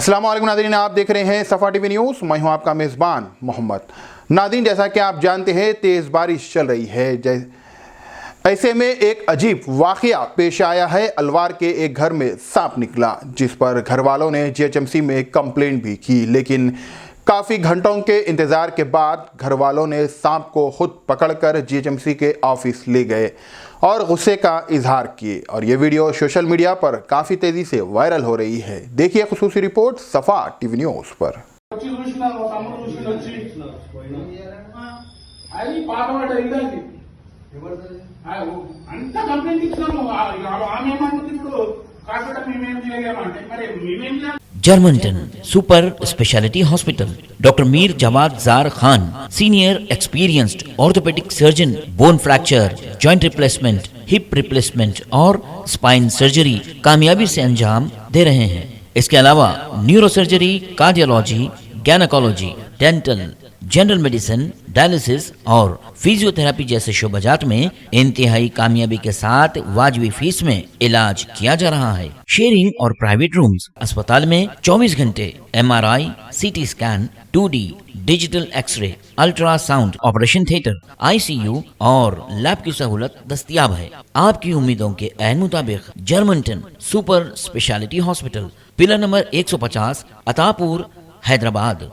अस्सलाम वालेकुम नाज़रीन, आप देख रहे हैं सफ़ा टीवी न्यूज़। मैं हूं आपका मेज़बान मोहम्मद। नाज़रीन, जैसा कि आप जानते हैं तेज़ बारिश चल रही है। ऐसे में एक अजीब वाक़या पेश आया है। अलवार के एक घर में सांप निकला, जिस पर घर वालों ने जीएचएमसी में कंप्लेंट भी की, लेकिन काफ़ी घंटों के इंतज़ार के बाद घर वालों ने सांप को खुद पकड़कर जीएचएमसी के ऑफिस ले गए और गुस्से का इजहार किए। और ये वीडियो सोशल मीडिया पर काफ़ी तेज़ी से वायरल हो रही है। देखिए खुसूसी रिपोर्ट सफ़ा टीवी न्यूज़ पर। जर्मनटन super speciality hospital, doctor Mir Jawad Jar Khan, senior experienced orthopaedic surgeon, bone fracture, joint replacement, hip replacement और स्पाइन सर्जरी कामयाबी से अंजाम दे रहे हैं। इसके अलावा neuro surgery, cardiology, gynaecology, dental, general medicine, dialysis और फिजियोथेरेपी जैसे शोबाजात में इंतहाई कामयाबी के साथ वाजबी फीस में इलाज किया जा रहा है। शेयरिंग और प्राइवेट रूम्स, अस्पताल में 24 घंटे MRI, CT scan, 2D digital X ray, ultrasound, operation theatre, ICU और लैब की सहूलत दस्तयाब है। आपकी उम्मीदों के ऐन मुताबिक Germanten super speciality hospital, pillar number 150, Attapur, Hyderabad.